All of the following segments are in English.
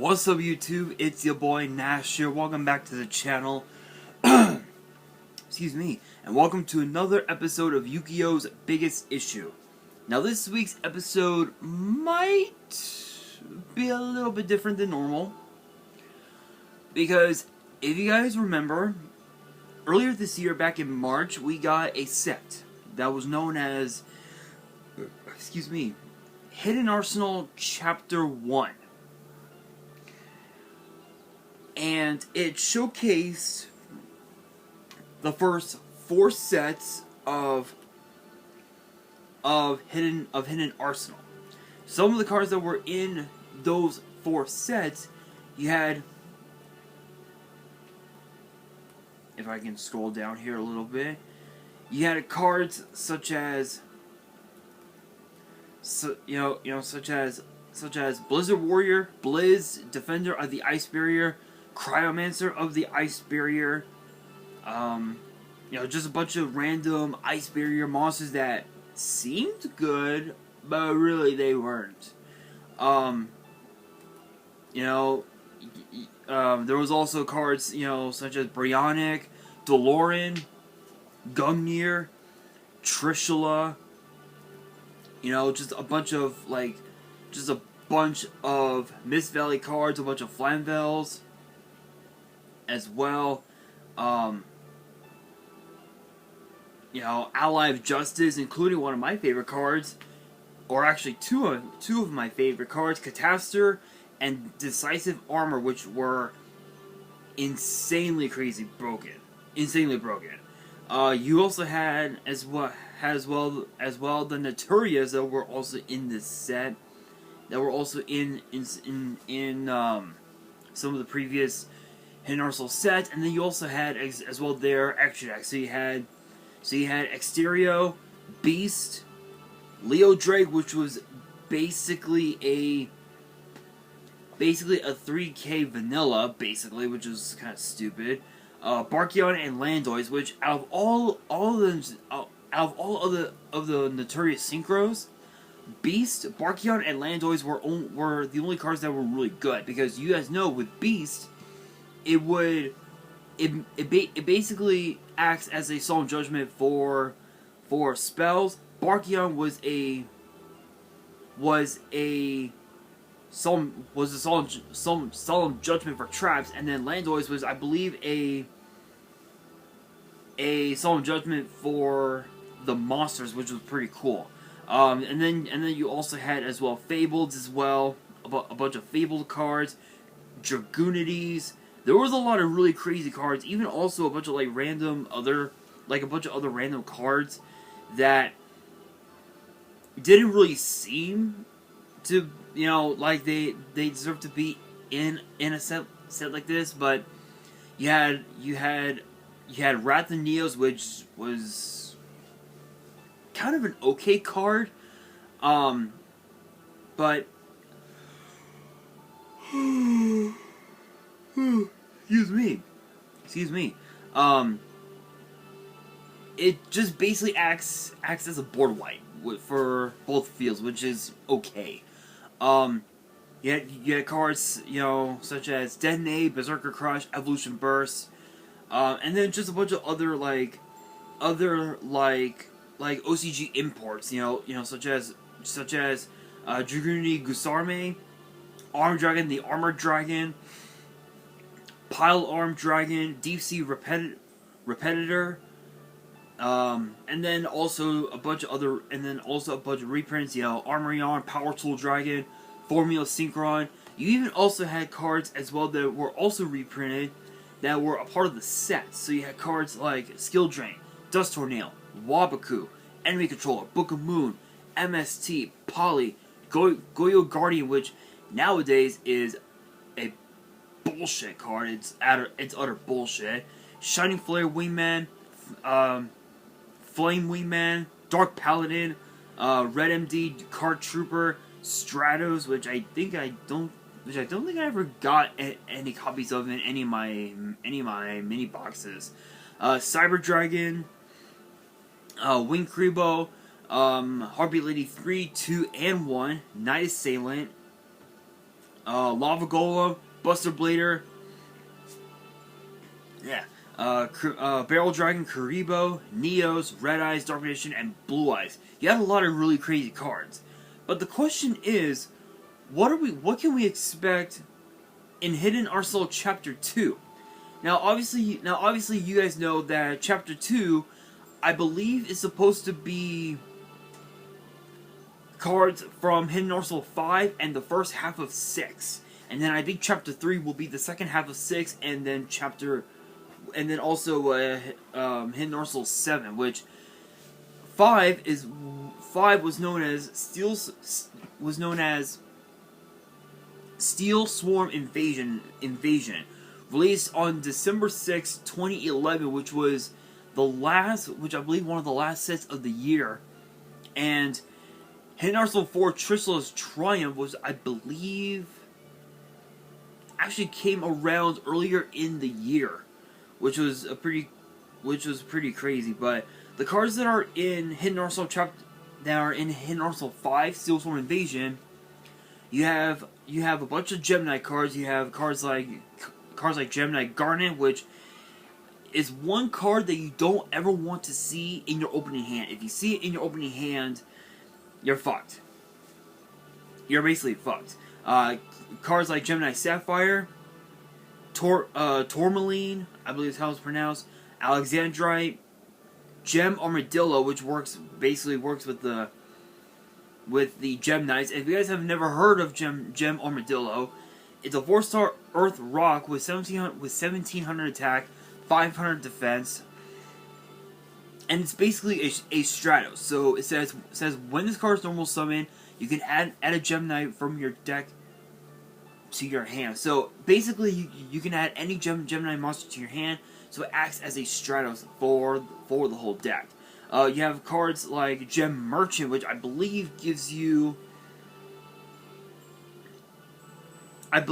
What's up YouTube, it's your boy Nash here, welcome back to the channel, excuse me, and welcome to another episode of Yu-Gi-Oh's Biggest Issue. Now this week's episode might be a little bit different than normal, because if you guys remember, earlier this year, back in March, we got a set that was known as, excuse me, Hidden Arsenal Chapter 1. And it showcased the first 4 sets of Hidden Arsenal. Some of the cards that were in those 4 sets, you had, if I can scroll down here a little bit, you had cards such as, such as Blizzard Warrior, Blizz, Defender of the Ice Barrier, Cryomancer of the Ice Barrier, just a bunch of random Ice Barrier monsters that seemed good, but really they weren't. There was also cards, such as Brionic, Deloran, Gungnir, Trishula, just a bunch of, Mist Valley cards, a bunch of Flamvels as well. Ally of Justice, including one of my favorite cards, or actually two of my favorite cards, Catastor and Decisive Armor, which were insanely broken. You also had as well the Naturias that were also in this set, that were also in some of the previous Hidden Arsenal sets, and then you also had as well their extra decks. So you had Exterio, Beast, Leo Drake, which was basically a 3K vanilla, which is kind of stupid. Barkion and Landois, which out of all of the Notorious Synchros, Beast, Barkion, and Landois were the only cards that were really good, because you guys know with Beast, it basically acts as a solemn judgment for spells. Barkion was a solemn judgment for traps, and then Landois was, I believe, a solemn judgment for the monsters, which was pretty cool. And then you also had as well Fabled as well, a bunch of Fabled cards, Dragoonities. There was a lot of really crazy cards, even also a bunch of random other cards that didn't really seem to, they deserve to be in a set like this. But you had Wrath of Neos, which was kind of an okay card, but excuse me. It just basically acts as a board wipe for both fields, which is okay. You had cards, such as Detonate, Berserker Crush, Evolution Burst, and then just a bunch of other OCG imports, such as Dragoonity Gusarme, Arm Dragon, the Armored Dragon, Pile Arm Dragon, Deep Sea Repetitor, and then also a bunch of reprints, Armorion, Power Tool Dragon, Formula Synchron. You even also had cards as well that were also reprinted that were a part of the set. So you had cards like Skill Drain, Dust Tornado, Wabaku, Enemy Controller, Book of Moon, MST, Poly, Goyo Guardian, which nowadays is a bullshit card. It's utter bullshit. Shining Flare Wingman, Flame Wingman, Dark Paladin, Red MD, Card Trooper, Stratos, which I don't think I ever got any copies of in any of my mini boxes. Cyber Dragon, Wing Kribo, Heartbeat Lady 3, 2, and 1, Night Assailant, Lava Golem, Buster Blader, yeah, Barrel Dragon, Karibo, Neos, Red Eyes, Dark Magician, and Blue Eyes. You have a lot of really crazy cards. But the question is, what can we expect in Hidden Arsenal Chapter 2? Now obviously you guys know that Chapter 2, I believe, is supposed to be cards from Hidden Arsenal 5 and the first half of 6. And then I think Chapter 3 will be the second half of 6, and then also Hidden Arsenal 7, which 5 was known as Steel Swarm Invasion, released on December 6, 2011, which I believe one of the last sets of the year. And Hidden Arsenal 4 Trishula's Triumph was, I believe, actually came around earlier in the year, which was pretty crazy. But the cards that are in Hidden Arsenal Hidden Arsenal 5 Steel Swarm Invasion, you have a bunch of Gemini cards. You have cards like Gemini Garnet, which is one card that you don't ever want to see in your opening hand. If you see it in your opening hand, you're fucked. You're basically fucked. Cards like Gemini Sapphire, Tourmaline, I believe is how it's pronounced, Alexandrite, Gem Armadillo, which basically works with the Gem Knights. If you guys have never heard of Gem Armadillo, it's a 4-star Earth Rock with 1700 attack, 500 defense, and it's basically a Stratos. So it says when this card is normal summon, you can add a Gem Knight from your deck to your hand. So basically, you can add any Gemini monster to your hand, so it acts as a Stratos for the whole deck. You have cards like Gem Merchant, which I believe gives you, it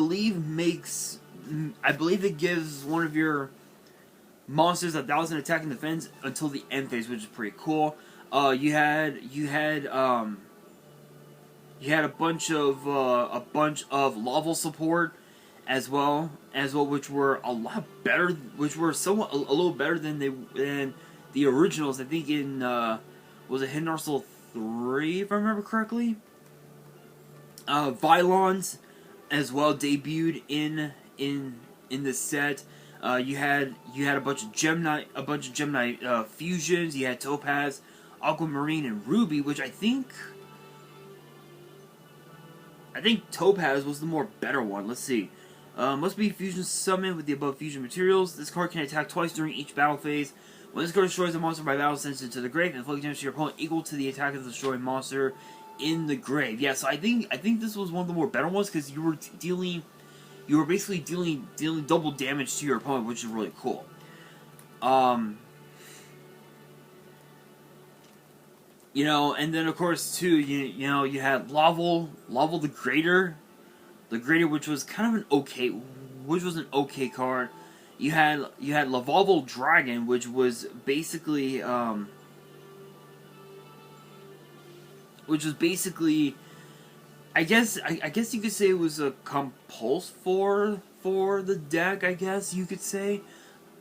gives one of your monsters 1,000 attack and defense until the end phase, which is pretty cool. You had a bunch of Laval support as well, which were a lot better, which were somewhat a little better than the originals. I think in was it Hidden Arsenal 3, if I remember correctly. Vylons as well debuted in this set. You had a bunch of Gemini fusions. You had Topaz, Aquamarine, and Ruby, which I think Topaz was the more better one. Let's see. Must be fusion summoned with the above fusion materials. This card can attack twice during each battle phase. When this card destroys a monster by battle, sends it to the grave, inflicting damage to your opponent equal to the attack of the destroyed monster in the grave. Yeah, so I think this was one of the more better ones, because you were basically dealing double damage to your opponent, which is really cool. You know, and then of course too, you had Laval the Greater, which was kind of an okay card. You had Lavaval Dragon, which was basically I guess you could say it was a compulse for the deck. I guess you could say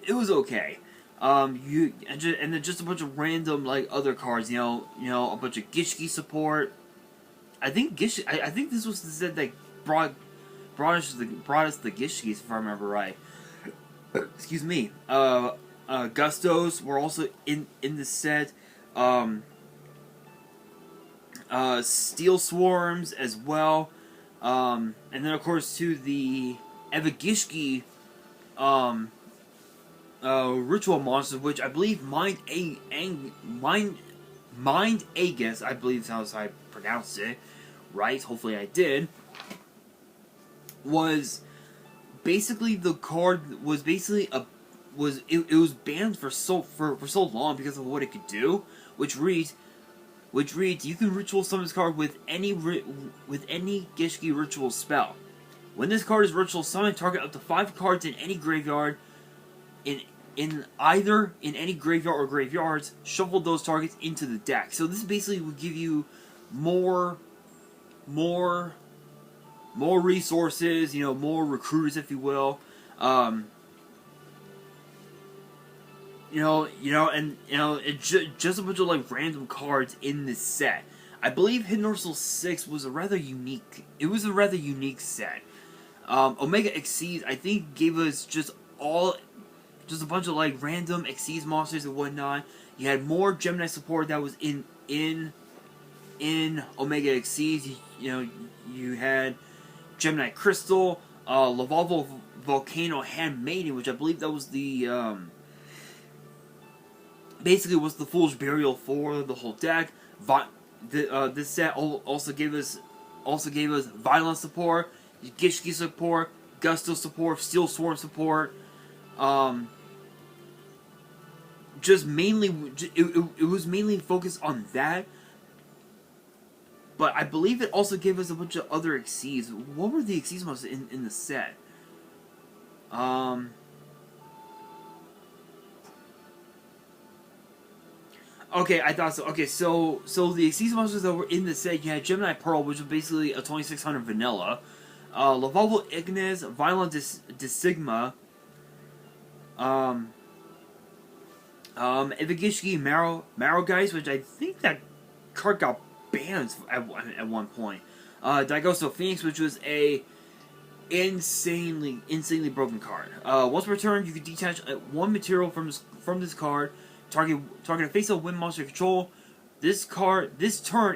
it was okay. And then just a bunch of random other cards. A bunch of Gishki support. I think this was the set that brought us the Gishkis, if I remember right. Excuse me. Gustos were also in the set. Steel Swarms as well. And then of course too the Evagishki ritual monsters, which I believe Mind Aegis, I believe is how I pronounced it right, hopefully I did, was basically the card was basically it was banned for so long because of what it could do, which reads you can ritual summon this card with any Gishki ritual spell. When this card is ritual summoned, target up to 5 cards in any graveyard in any graveyard or graveyards, shuffle those targets into the deck. So this basically will give you more more resources, you know, more recruiters, if you will. Um, it's just a bunch of like random cards in this set. I believe Hidden Dorsal 6 was a rather unique. It was a rather unique set. Omega Exceeds, I think, gave us just a bunch of like random Exceeds monsters and whatnot. You had more Gemini support that was in Omega Exceeds. You had Gemini Crystal, Lavalval Volcano Handmaiden, which I believe that was the basically was the Foolish Burial for the whole deck. This set also gave us Violence support, Gishki support, Gusto support, Steel Swarm support. Just mainly, it was mainly focused on that. But I believe it also gave us a bunch of other Exceeds. What were the Exceeds monsters in the set? Okay, I thought so. Okay, so the Exceeds monsters that were in the set, you had Gemini Pearl, which was basically a 2600 vanilla. Lavalval Ignis, Violent Disigma, Evagishki Marrowgeist, which I think that card got banned at one point. Dagosto Phoenix, which was a insanely broken card. Once per turn, you can detach one material from this card. Target a face-up wind monster control. This turn,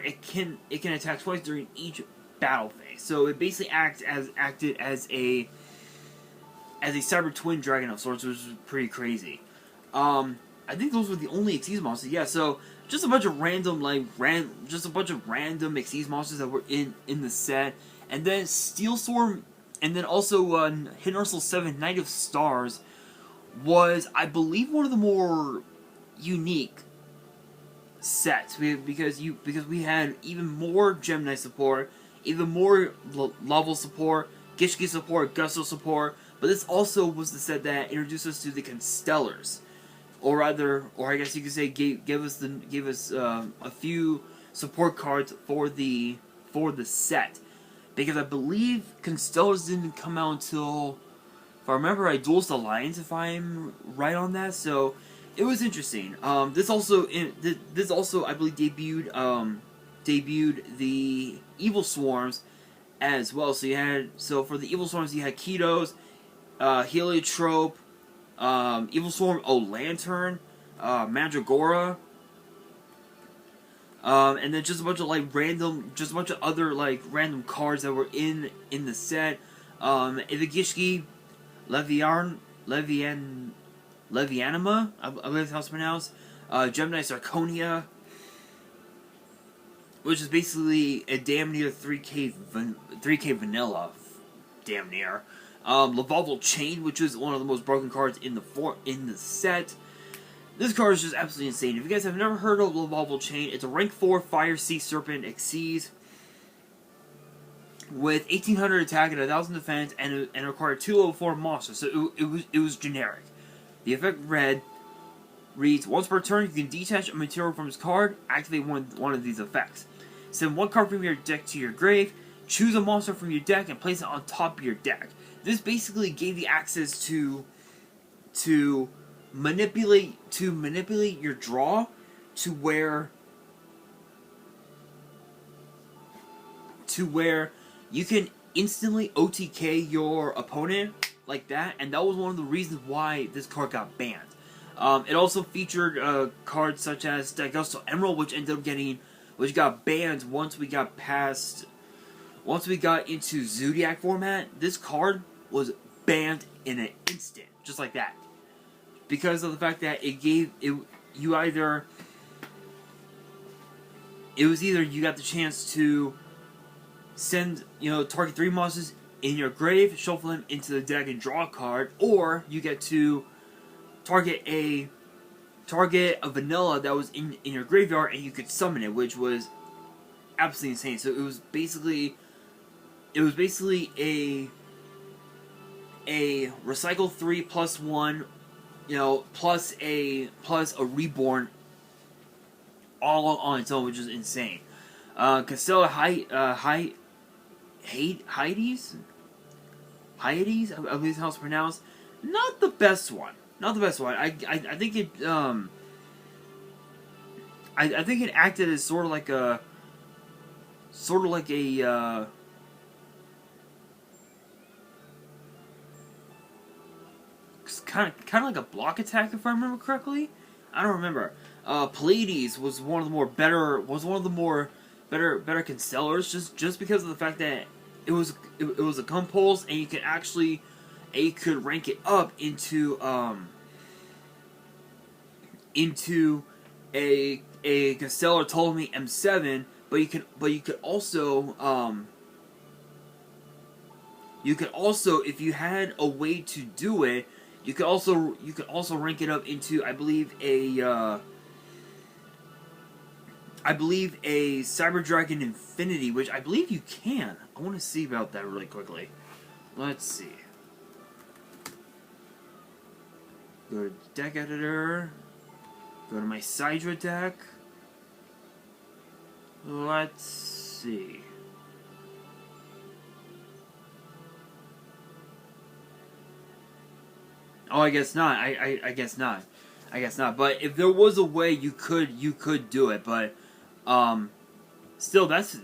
it can attack twice during each battle phase. So it basically acted as a Cyber Twin Dragon of sorts, which is pretty crazy. I think those were the only Exceeds monsters. Yeah, so just a bunch of random Exceeds monsters that were in the set, and then Steel Storm, and then also Hidden Dorsal 7 Knight of Stars was, I believe, one of the more unique sets because we had even more Gemini support, even more level support, Gishki support, Gusto support, but this also was the set that introduced us to the Constellars, or I guess you could say gave us a few support cards for the set, because I believe Constellars didn't come out until, if I remember right, Duelist Alliance, if I'm right on that. So it was interesting. This also I believe debuted the Evil Swarms as well. So for the Evil Swarms you had Ketos, Heliotrope, Evil Swarm, Lantern, Mandragora, and then just a bunch of other like random cards that were in the set. Ivagishki, Levianima, I believe that's how it's pronounced. Gemini Sarconia, which is basically a damn near 3K vanilla, damn near. Lavalval Chain, which is one of the most broken cards in the set. This card is just absolutely insane. If you guys have never heard of Lavalval Chain, it's a rank 4 Fire Sea Serpent Exceeds with 1800 attack and 1000 defense, and required 2 level 4 monsters. So it was generic. The effect reads: once per turn, you can detach a material from his card, activate one of these effects. Send one card from your deck to your grave, choose a monster from your deck, and place it on top of your deck. This basically gave you access to manipulate your draw to where you can instantly OTK your opponent like that, and that was one of the reasons why this card got banned. It also featured cards such as Dagosto Emerald, which got banned once we got into Zodiac format. This card was banned in an instant, just like that, because of the fact that it was either you got the chance to send, target 3 monsters in your grave, shuffle them into the deck and draw a card, or you get to target a vanilla that was in your graveyard and you could summon it, which was absolutely insane. So it was basically a recycle 3 plus 1, plus a reborn all on its own, which is insane. Castella Hyades, I believe how it's pronounced. Not the best one. Not the best one. I think it I think it acted as sort of like a kind of like a block attack, if I remember correctly. I don't remember. Pleiades was one of the more better constellars, just because of the fact that it was a compulse, and you could actually rank it up into a constellar Ptolemy M7, but you could also, if you had a way to do it, you could also rank it up into, I believe a Cyber Dragon Infinity, which I believe you can. I want to see about that really quickly. Let's see. Go to deck editor. Go to my Sidra deck. Let's see. Oh, I guess not. I guess not. I guess not. But if there was a way, you could do it. But still that's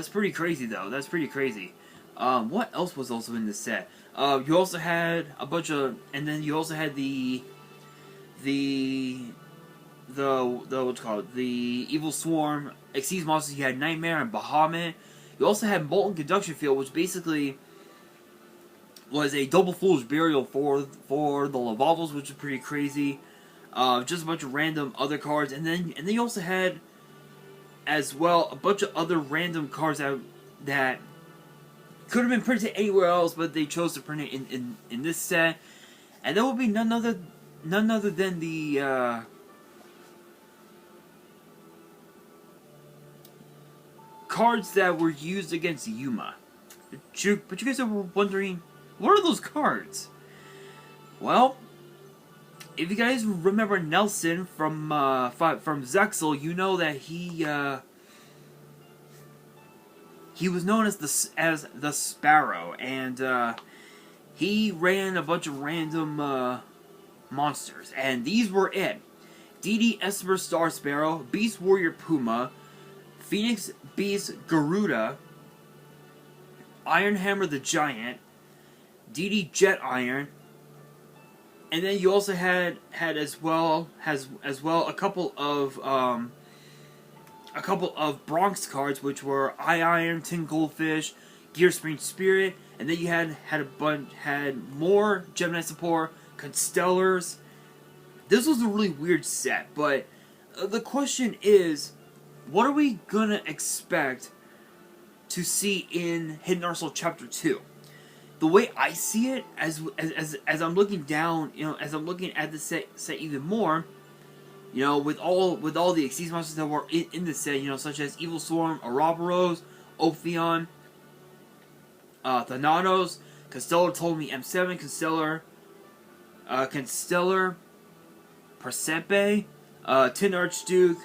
pretty crazy though. That's pretty crazy. What else was also in this set? You also had a bunch of, and then you also had the what's called, the Evil Swarm Exceeds monsters. You had Nightmare and Bahamut. You also had Molten Conduction Field, which basically was a double Fool's Burial for the Lavavels, which is pretty crazy. Just a bunch of random other cards, and then you also had as well a bunch of other random cards that could have been printed anywhere else, but they chose to print it in this set, and that would be none other than the cards that were used against Yuma. But you guys are wondering, what are those cards? Well, if you guys remember Nelson from Zexel, you know that he was known as the Sparrow, and he ran a bunch of random monsters, and these were it: DD Esper Star Sparrow, Beast Warrior Puma, Phoenix Beast Garuda, Iron Hammer the Giant, DD Jet Iron, and then you also had as well a couple of Bronx cards, which were Eye Iron, Tin Goldfish, Gear Spring Spirit, and then you had more Gemini support, Constellars. This was a really weird set, but the question is, what are we gonna expect to see in Hidden Arsenal Chapter 2? The way I see it, as I'm looking down, as I'm looking at the set even more, with all the Exceeds monsters that were in the set, such as Evil Swarm, Ouroboros, Ophion, Thanatos, Constellar Ptolemy M7, Constellar Persepe, Tin Archduke,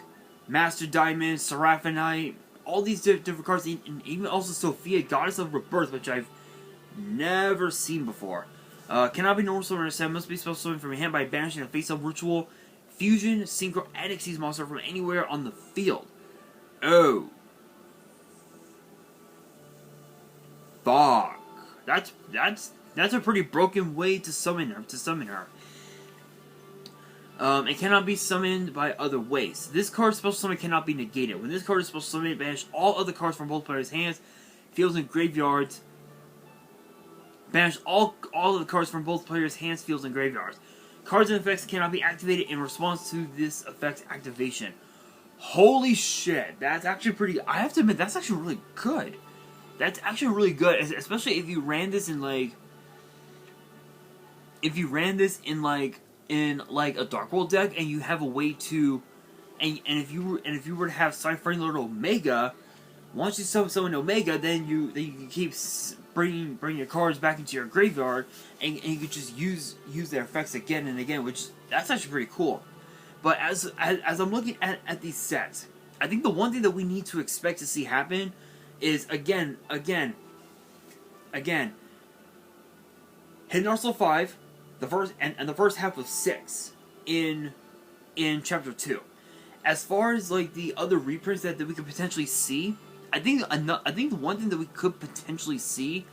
Master Diamond, Seraphonite, all these different cards, and even also Sophia, Goddess of Rebirth, which I've never seen before. Cannot be normal summon or set, must be special summon from your hand by banishing a face-up ritual, fusion, synchro, and Exceeds monster from anywhere on the field. Oh. Fuck. That's a pretty broken way to summon her. It cannot be summoned by other ways. This card's special summon cannot be negated. When this card is special summoned, banish all other cards from both players' hands, fields, and graveyards. Banish all of the cards from both players' hands, fields, and graveyards. Cards and effects cannot be activated in response to this effect's activation. Holy shit, that's actually pretty... I have to admit, that's actually really good. That's actually really good, especially if you ran this in, like... If you ran this in a Dark World deck, and you have a way to... And if you were to have Cypher Lord Omega, once you summon Omega, then you can keep bringing your cards back into your graveyard, and you can just use their effects again and again, which that's actually pretty cool. But as I'm looking at these sets, I think the one thing that we need to expect to see happen is again again, Hidden Arsenal 5, the first and the first half of 6 in Chapter 2. As far as like the other reprints that we could potentially see, I think the one thing that we could potentially see,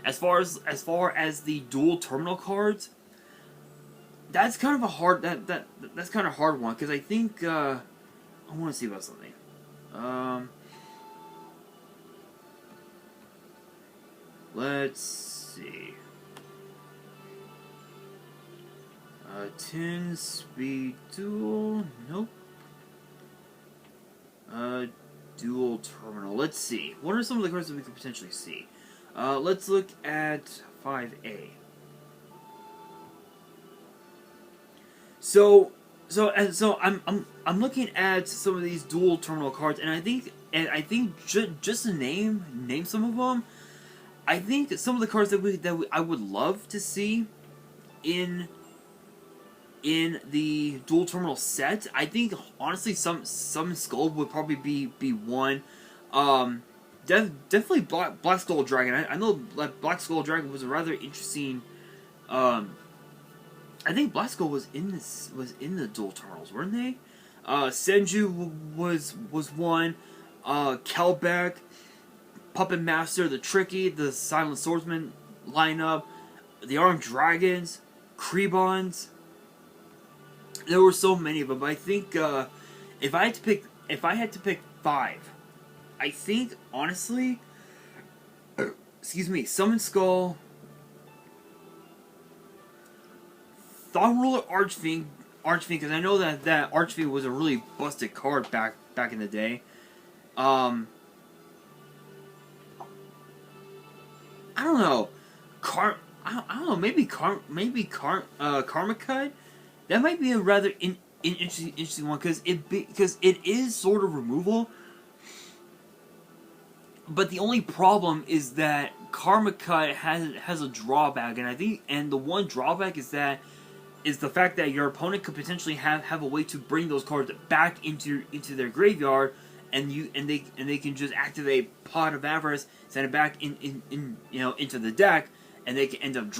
as far as the dual terminal cards, that's kind of a hard that's kind of a hard one, because I think I want to see about something. Let's see. 10 speed dual. Nope. Dual terminal. Let's see. What are some of the cards that we could potentially see? Let's look at 5A. So I'm looking at some of these dual terminal cards, and I think just to name some of them, I think some of the cards that I would love to see in the dual terminal set. I think honestly some Skull would probably be one. Definitely Black Skull Dragon. I know Black Skull Dragon was a rather interesting. I think Black Skull was in the dual terminals, weren't they? Senju was one. Kelbeck, Puppet Master, the Tricky, the Silent Swordsman lineup, the Armed Dragons, Krebons. There were so many of them, but I think if I had to pick 5, I think honestly, excuse me, Summon Skull, Thought Ruler Archfiend, because I know that Archfiend was a really busted card back in the day. I don't know, I don't know, maybe Karma Cut. That might be a rather interesting one, because it is sort of removal. But the only problem is that Karma Cut has a drawback, and the one drawback is the fact that your opponent could potentially have a way to bring those cards back into their graveyard, and they can just activate Pot of Avarice, send it back into the deck, and they can end up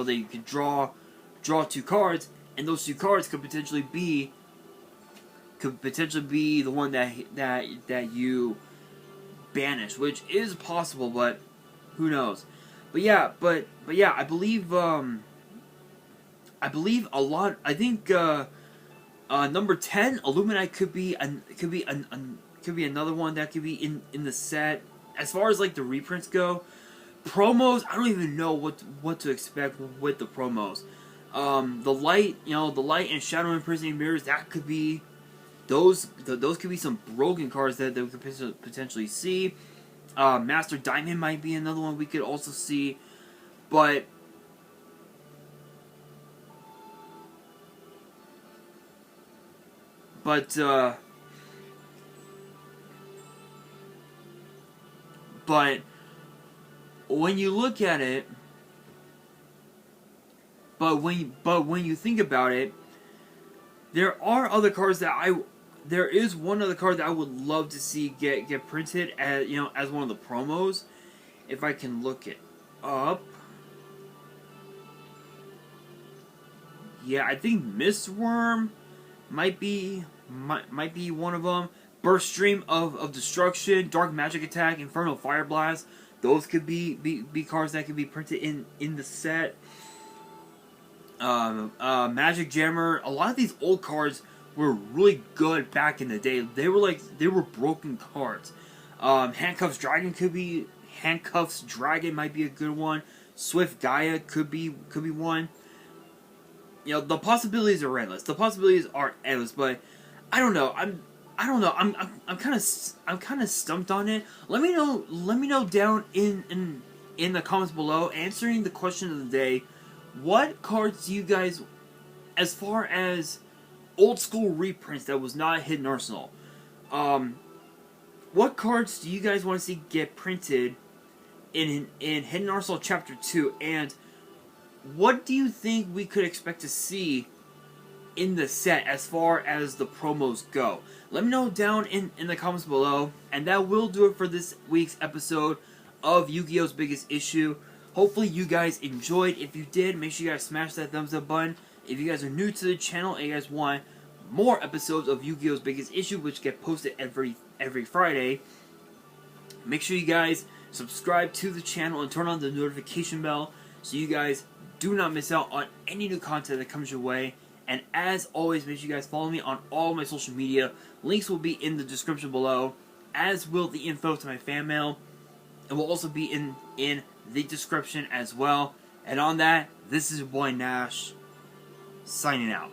they could draw 2 cards. And those 2 cards could potentially be the one that you banish, which is possible, but who knows? But yeah, I believe a lot. I think number 10, Illuminite, could be another one that could be in the set. As far as like the reprints go, promos, I don't even know what to expect with the promos. The light and shadow imprisoning mirrors, that could be those could be some broken cards that we could potentially see. Master Diamond might be another one we could also see, but when you look at it. But when you think about it, there are other cards there is one other card that I would love to see get printed as one of the promos, if I can look it up. Yeah, I think Mistworm might be one of them. Burst Stream of Destruction, Dark Magic Attack, Infernal Fire Blast. Those could be cards that could be printed in the set. Magic Jammer. A lot of these old cards were really good back in the day. They were broken cards. Handcuffs Dragon might be a good one. Swift Gaia could be one. The possibilities are endless. But I don't know. I'm kind of stumped on it. Let me know down in the comments below, answering the question of the day. What cards do you guys, as far as old school reprints that was not a Hidden Arsenal, what cards do you guys want to see get printed in Hidden Arsenal Chapter 2, and what do you think we could expect to see in the set as far as the promos go? Let me know down in the comments below, and that will do it for this week's episode of Yu-Gi-Oh's Biggest Issue. Hopefully you guys enjoyed. If you did, make sure you guys smash that thumbs up button. If you guys are new to the channel and you guys want more episodes of Yu-Gi-Oh's Biggest Issue, which get posted every Friday, make sure you guys subscribe to the channel and turn on the notification bell so you guys do not miss out on any new content that comes your way. And as always, make sure you guys follow me on all my social media. Links will be in the description below, as will the info to my fan mail. It will also be in the description as well. And on that, this is your boy Nash, signing out.